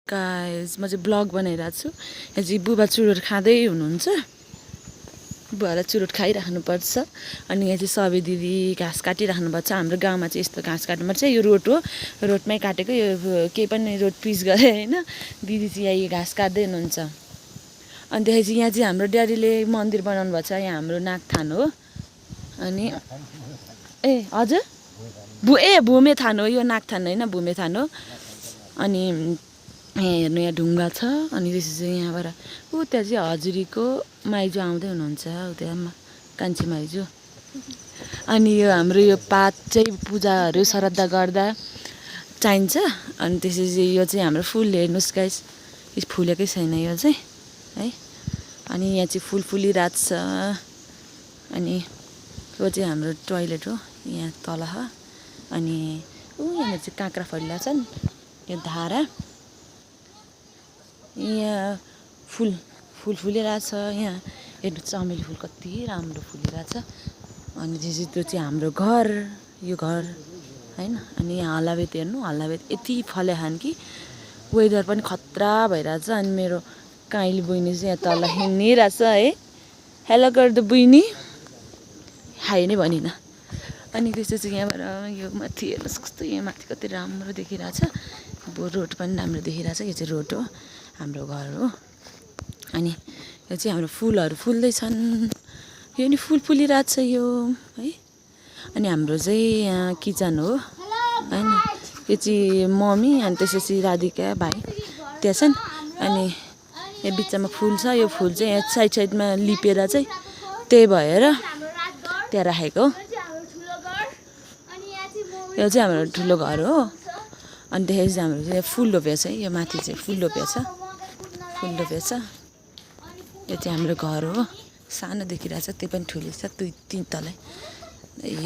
Guys म चाहिँ blog बनाइरहेको छु। यहाँ चाहिँ बुबा चुरोट खाँदै हुनुहुन्छ। बुबालाई चुरोट खाइराख्नुपर्छ। अनि यहाँ चाहिँ सबै दिदी घाँस काटिराख्नुपर्छ। हाम्रो गाउँमा चाहिँ यस्तो घाँस काट्नुपर्छ। यो रोड हो, रोडमै काटेको। यो केही पनि रोड पिस गरे होइन। दिदी चाहिँ यहाँ घाँस काट्दै हुनुहुन्छ। अनि त्यसपछि यहाँ चाहिँ हाम्रो ड्याडीले मन्दिर बनाउनु भएको छ। यहाँ हाम्रो नागथान हो। अनि ए हजुर भूमेथान हो, यो नागथान होइन, भूमेथान हो। अनि यहाँ हेर्नु, यहाँ ढुङ्गा छ। अनि त्यसपछि यहाँबाट त्यहाँ चाहिँ हजुरीको माइजू आउँदै हुनुहुन्छ। त्यहाँ कान्छी माइजू। अनि यो हाम्रो यो पात चाहिँ पूजाहरू श्राद्ध गर्दा चाहिन्छ। अनि त्यसपछि यो चाहिँ हाम्रो फुल हेर्नुहोस् गाइस, यो फुलेकै छैन यो चाहिँ है। अनि यहाँ चाहिँ फुल फुलिरहेको छ। अनि यो चाहिँ हाम्रो टोइलेट हो, यहाँ तल हो। अनि यहाँ चाहिँ काँक्रा फलिरहेको छन्, यो धारा। यहाँ फुल फुलिरहेछ। यहाँ हेर्नु, चमेली फुल कति राम्रो फुलिरहेछ। अनि त्यो चाहिँ हाम्रो घर, यो घर होइन। अनि यहाँ हल्लावेत हेर्नु, हल्लावेत यति फले खान कि वेदर पनि खतरा भइरहेछ। अनि मेरो काइली बहिनी चाहिँ यहाँ तल हिँडिरहेछ है। हेलो गर्दो बहिनी, हाई नै भनिन। अनि त्यस्तो चाहिँ यहाँबाट यो माथि हेर्नुहोस् कस्तो, यहाँ माथि कति राम्रो देखिरहेछ। अब रोड पनि राम्रो देखिरहेछ। यो चाहिँ रोड हो, हाम्रो घर हो। अनि यो चाहिँ हाम्रो फुलहरू फुल्दैछन्। यो नि फुल फुलिरहेछ यो है। अनि हाम्रो चाहिँ यहाँ किचन हो होइन। यो चाहिँ मम्मी, अनि त्यसपछि राधिका भाइ त्यहाँ छन्। अनि यहाँ बिचमा फुल छ। यो फुल चाहिँ यहाँ साइड साइडमा लिपेर चाहिँ त्यही भएर त्यहाँ राखेको। यो चाहिँ हाम्रो ठुलो घर हो। अनि त्यसपछि हाम्रो चाहिँ फुल रोपेको छ है। यो माथि चाहिँ फुल रोपेको छ, फुल रोपेको छ। यो चाहिँ हाम्रो घर हो, सानो देखिरहेछ, त्यो पनि ठुलो छ, 2-3 तलै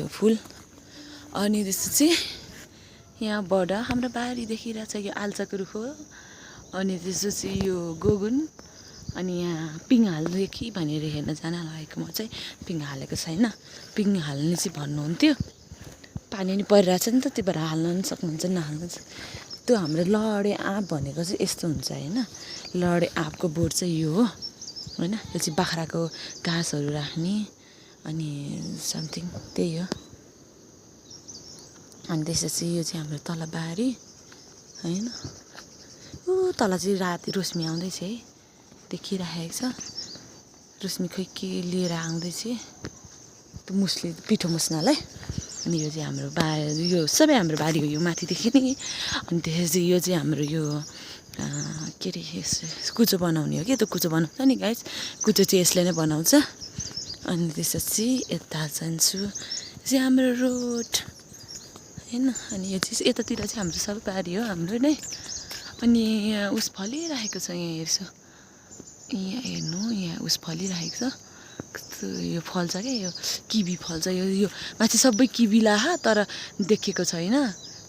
यो फुल। अनि त्यसपछि यहाँबाट हाम्रो बारी देखिरहेछ, यो आल्चाको रुख हो। अनि त्यसपछि यो गोगुन। अनि यहाँ पिङ हाल्नु कि भनेर हेर्न जान लागेको म चाहिँ। पिङ हालेको छैन, पिङ हाल्ने चाहिँ भन्नुहुन्थ्यो। पानी नि परिरहेछ नि त, त्यही भएर हाल्न पनि सक्नुहुन्छ, नहाल्नु। त्यो हाम्रो लडे आँप भनेको चाहिँ यस्तो हुन्छ होइन। लडे आँपको बोट चाहिँ यो हो होइन। यो चाहिँ बाख्राको घाँसहरू राख्ने अनि समथिङ त्यही हो। अनि त्यसपछि यो चाहिँ हाम्रो तल बारी होइन। तल चाहिँ राति रोशनी आउँदैछ है, देखिराखेको छ। रोशनी खोइ के लिएर आउँदैछ, त्यो मुस्ली पिठो मुस्नलाई। अनि यो चाहिँ हाम्रो बारी, यो सबै हाम्रो बारी हो, यो माथिदेखि नै। अनि त्यसपछि यो चाहिँ हाम्रो यो के अरे कुचो बनाउने हो कि, त्यो कुचो बनाउँछ नि गाइस, कुचो चाहिँ यसले नै बनाउँछ। अनि त्यसपछि यता जान्छु, यो चाहिँ हाम्रो रोड होइन। अनि यो चाहिँ यतातिर चाहिँ हाम्रो सबै बारी हो, हाम्रो नै। अनि यहाँ उस फलिरहेको छ, यहाँ हेर्छु, यहाँ हेर्नु, यहाँ उस फलिरहेको छ। कस्तो यो फल्छ क्या, यो किवी फल्छ। यो माथि सबै किवी लाहा, तर देखेको छैन,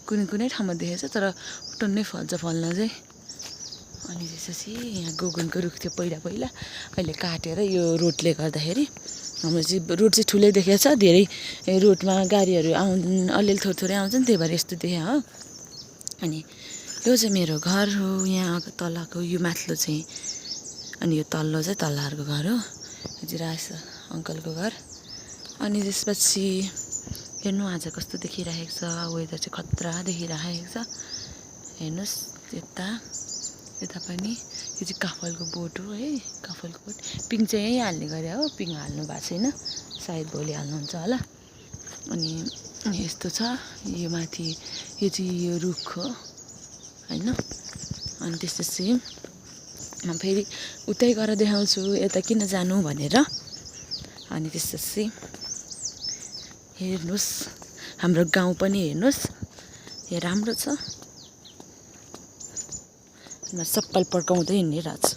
कुनै कुनै ठाउँमा देखेको छ, तर टन्नै फल्छ फल्न चाहिँ। अनि त्यसपछि यहाँ गोगुनको रुख थियो पहिला, अहिले काटेर यो रोडले गर्दाखेरि हाम्रो चाहिँ रोड चाहिँ ठुलै देखेको छ। धेरै रोडमा गाडीहरू अलिअलि थोरै आउँछन्, त्यही भएर यस्तो देखेँ हो। अनि यो चाहिँ मेरो घर हो, यहाँ तलको यो माथिल्लो चाहिँ। अनि यो तल्लो चाहिँ तल्लाहरूको घर हो, यो चाहिँ राज अङ्कलको घर। अनि त्यसपछि हेर्नु आज कस्तो देखिरहेको छ, वेदर चाहिँ खतरा देखिरहेको छ। हेर्नुहोस् यता पनि यो चाहिँ काफलको बोट हो है, काफलको बोट। पिङ चाहिँ यहीँ हाल्ने गरे हो, पिङ हाल्नु भएको छैन, सायद भोलि हाल्नुहुन्छ होला। अनि यस्तो छ यो माथि, यो चाहिँ यो रुख हो होइन। अनि त्यसपछि म फेरि उतै गएर देखाउँछु, यता किन जानु भनेर। अनि त्यसपछि हेर्नुहोस् हाम्रो गाउँ पनि हेर्नुहोस्, यहाँ राम्रो छ। सप्पल पड्काउँदै हिँडिरहेको छु।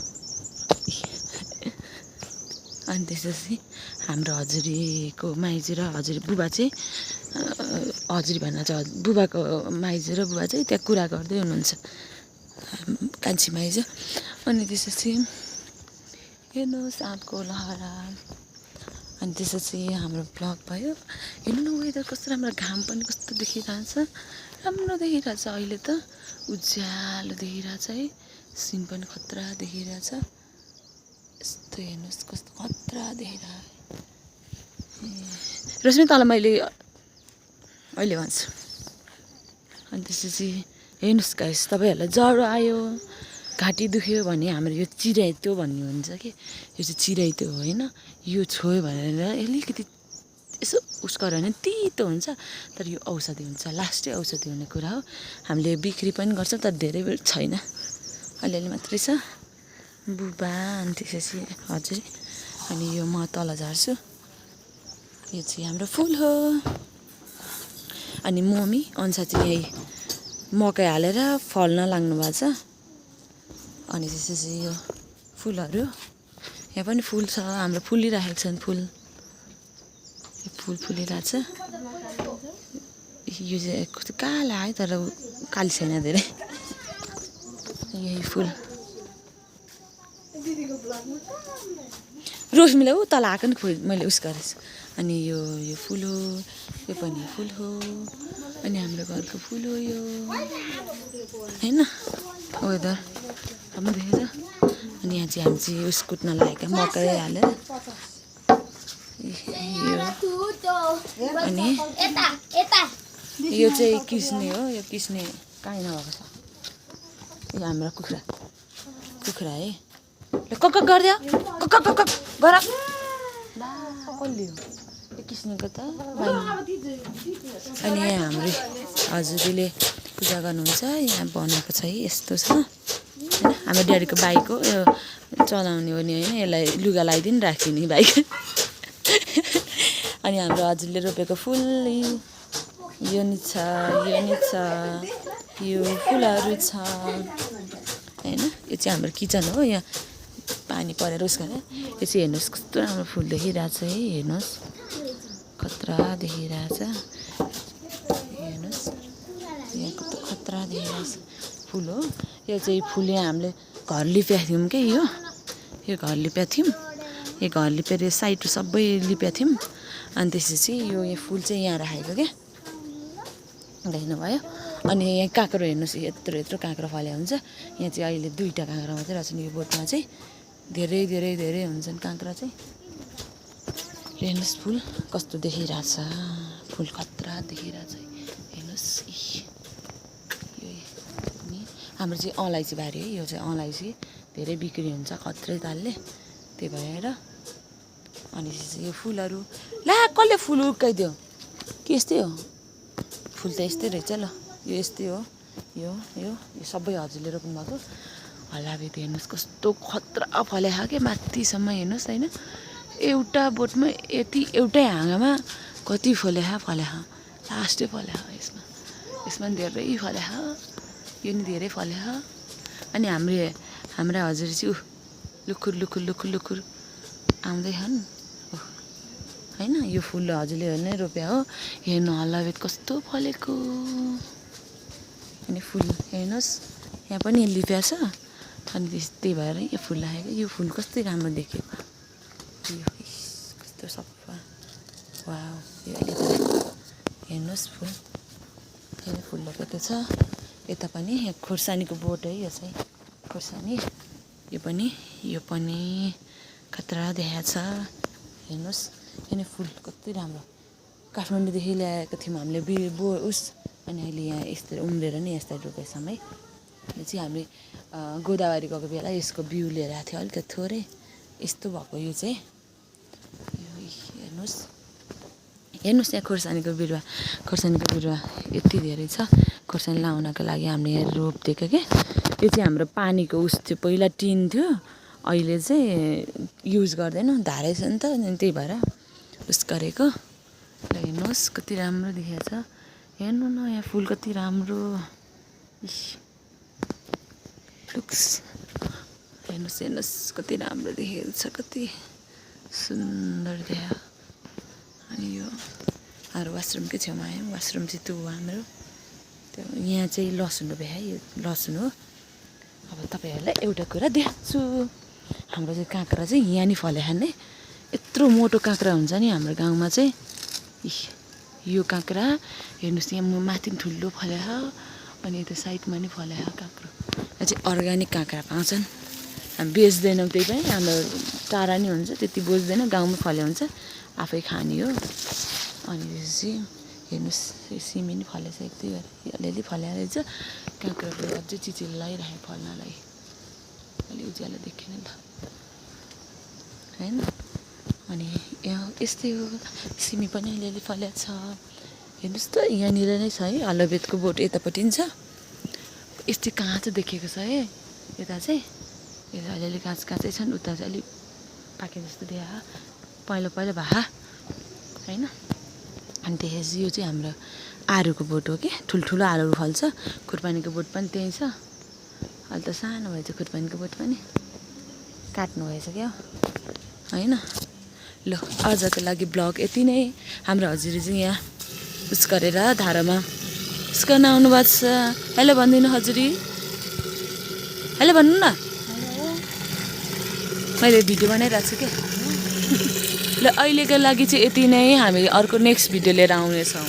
अनि त्यसपछि हाम्रो हजुरीको माइजू र हजुरी बुबा चाहिँ, हजुरी भन्न चाहिँ बुबाको माइजू र बुबा चाहिँ त्यहाँ कुरा गर्दै हुनुहुन्छ, कान्छी माइजू। अनि त्यसपछि हेर्नुहोस् आँपको लहरा। अनि त्यसपछि हाम्रो ब्लग भयो। हेर्नु न वेदर कस्तो राम्रो, घाम पनि कस्तो देखिरहेछ, राम्रो देखिरहेछ अहिले त। उज्यालो देखिरहेछ है सिन पनि खतरा देखिरहेछ यस्तो हेर्नुहोस् कस्तो खतरा देखिरहेछ रश्मि तल मैले अहिले भन्छु अनि त्यसपछि हेर्नुहोस् गाइस तपाईँहरूलाई ज्वरो आयो घाँटी दुख्यो भने हाम्रो यो चिराइतो भन्ने हुन्छ कि यो चाहिँ चिराइतो हो होइन यो छोयो भनेर अलिकति यसो उस गऱ्यो भने तितो हुन्छ तर यो औषधि हुन्छ लास्टै औषधि हुने कुरा हो हामीले बिक्री पनि गर्छ तर धेरै छैन अलिअलि मात्रै छ बुबा अनि त्यसपछि हजुर अनि यो म तल झार्छु यो चाहिँ हाम्रो फुल हो अनि मम्मी अन्सा चाहिँ यही मकै हालेर फल्न लाग्नु भएको छ अनि त्यसपछि यो फुलहरू यहाँ पनि फुल छ हाम्रो फुलिरहेको छ फुल यो फुल फुलिरहेछ यो चाहिँ कस्तो काला है तर काली छैन धेरै यही फुल रोशमीलाई ऊ तल आएको नि मैले उस गरेछु अनि यो फुल हो यो पनि फुल हो अनि हाम्रो घरको फुल हो यो होइन वेदर राम्रो देखेर अनि यहाँ चाहिँ हामी चाहिँ उस कुट्न लागेको मकै हालेर अनि यो चाहिँ किस्ने हो यो किस्ने काहीँ नभएको छ यो हाम्रो कुखुरा है कक गरिदियो कक कक गर कसले हो यो किस्नेको त अनि यहाँ हाम्रो हजुरले पूजा गर्नुहुन्छ यहाँ बनाएको छ है यस्तो छ होइन हाम्रो ड्याडीको बाइक हो यो चलाउने हो नि होइन यसलाई लुगा लगाइदिनु राखिदिने बाइक अनि हाम्रो हजुरले रोपेको फुल यो नि छ यो फुलहरू छ होइन यो चाहिँ हाम्रो किचन हो यहाँ पानी परेर उस गरेर यो चाहिँ हेर्नुहोस् कस्तो राम्रो फुल देखिरहेछ है हेर्नुहोस् खतरा देखिरहेछ हेर्नुहोस् यहाँ कस्तो खतरा देखिरहेछ फुल हो यो चाहिँ फुल यहाँ हामीले घर लिपेको थियौँ क्या यो घर लिपेको थियौँ यो घर लिपेर यो साइड सबै लिपेको थियौँ अनि त्यसपछि यो फुल चाहिँ यहाँ राखेको क्या देख्नुभयो अनि यहाँ काँक्रो हेर्नुहोस् यत्रो काँक्रो फल्या हुन्छ यहाँ चाहिँ अहिले 2टा काँक्रो मात्रै रहेछ यो बोटमा चाहिँ धेरै धेरै धेरै हुन्छन् काँक्रा चाहिँ हेर्नुहोस् फुल कस्तो देखिरहेछ फुल खतरा देखिरहेछ हेर्नुहोस् यो अनि हाम्रो चाहिँ अलैँची बारी है यो चाहिँ अलैँची धेरै बिक्री हुन्छ खत्रै तालले त्यही भएर अनि यो फुलहरू ला कसले फुल उर्काइदियो के यस्तै हो फुल त यस्तै रहेछ ल यो यस्तै हो यो सबै हजुरले रोप्नु भएको हलाबेत हेर्नुहोस् कस्तो खतरा फल्या क्या माथिसम्म हेर्नुहोस् होइन एउटा बोटमा एउटै हाँगामा कति फल्या लास्टै फल्या यसमा पनि धेरै फल्या यो नि धेरै फल्या अनि हाम्रा हजुर चाहिँ लुखुर आउँदैछन् होइन यो फुल हजुरले नै रोप्या हो हेर्नु हल्लाबेत कस्तो फलेको अनि फुल हेर्नुहोस् यहाँ पनि लिप्या छ अनि त्यही भएर यो फुल राखेको यो फुल कस्तो राम्रो देखेको कस्तो सफा वाउ यो हेर्नुहोस् फुल रोपेको छ यता पनि यहाँ खोर्सानीको बोट है यो चाहिँ खोर्सानी यो पनि खतरा देखाएको छ हेर्नुहोस् यहाँ फुल कति राम्रो काठमाडौँदेखि ल्याएको थियौँ हामीले अनि अहिले यहाँ यस्तो उम्रेर नै यस्तो रोपेछौँ है यो चाहिँ हामीले गोदावरी गएको बेला यसको बिउ लिएर आएको थियो अलिकति थोरै यस्तो भएको यो चाहिँ हेर्नुहोस् यहाँ खोर्सानीको बिरुवा यति धेरै छ खोर्सानी लगाउनको लागि हामीले यहाँ रोपिदिएको क्या यो चाहिँ हाम्रो पानीको उस थियो पहिला टिन थियो अहिले चाहिँ युज गर्दैन धारै छ नि त त्यही भएर उस गरेको हेर्नुहोस् कति राम्रो देखिएको छ हेर्नु न यहाँ फुल कति राम्रो लुक्स हेर्नुहोस् कति राम्रो देखेको छ कति सुन्दर देखा अनि यो हाम्रो वासरुमकै छेउमा आयौँ वासरुम चाहिँ त्यो हाम्रो त्यो यहाँ चाहिँ लसुन रोपे है यो लसुन हो अब तपाईँहरूलाई एउटा कुरा देखाउँछु हाम्रो चाहिँ काँक्रा चाहिँ यहाँ नि फल्या नै यत्रो मोटो काँक्रा हुन्छ नि हाम्रो गाउँमा चाहिँ यो काँक्रा हेर्नुहोस् यहाँ माथि ठुलो फल्या अनि यता साइडमा नि फलायो काँक्रो। यहाँ चाहिँ अर्ग्यानिक काँक्रा पाउँछन्। हामी बेच्दैनौँ, त्यही पनि हाम्रो टाढा नि हुन्छ, त्यति बेच्दैन, गाउँमै फल्यो हुन्छ, आफै खाने हो। अनि त्यसपछि हेर्नुहोस् सिमी नि फलेछ, एक दुई अलिअलि फल्या रहेछ। काँक्राको अझै चिचिलो लगाइराखेँ फल्नलाई, अलि उज्यालो देख्यो नि त होइन। अनि यहाँ यस्तै हो, सिमी पनि अलिअलि फल्या छ। हेर्नुहोस् त यहाँनिर नै छ है, हलोबेतको बोट यतापट्टि पनि छ। यस्तै काँचो देखेको छ है यता चाहिँ, यता अलिअलि काँचै छन्, उता चाहिँ अलिक पाके जस्तो देखा पहिलो भए होइन। अनि त्यसपछि यो चाहिँ हाम्रो आरूको बोट हो कि, ठुल्ठुलो आरूहरू फल्छ। खुर्पानीको बोट पनि त्यहीँ छ। अहिले त सानो भएछ खुर्पानीको बोट पनि, काट्नु भएछ क्या होइन। ल आजको लागि ब्लग यति नै। हाम्रो हजुरले चाहिँ यहाँ उस गरेर धारामा उस गर्न आउनुभएको छ। हेलो भनिदिनु हजुरी, हेलो भन्नु न। मैले भिडियो बनाइरहेको छु क्या। ल अहिलेको लागि चाहिँ यति नै, हामी अर्को नेक्स्ट भिडियो लिएर आउनेछौँ।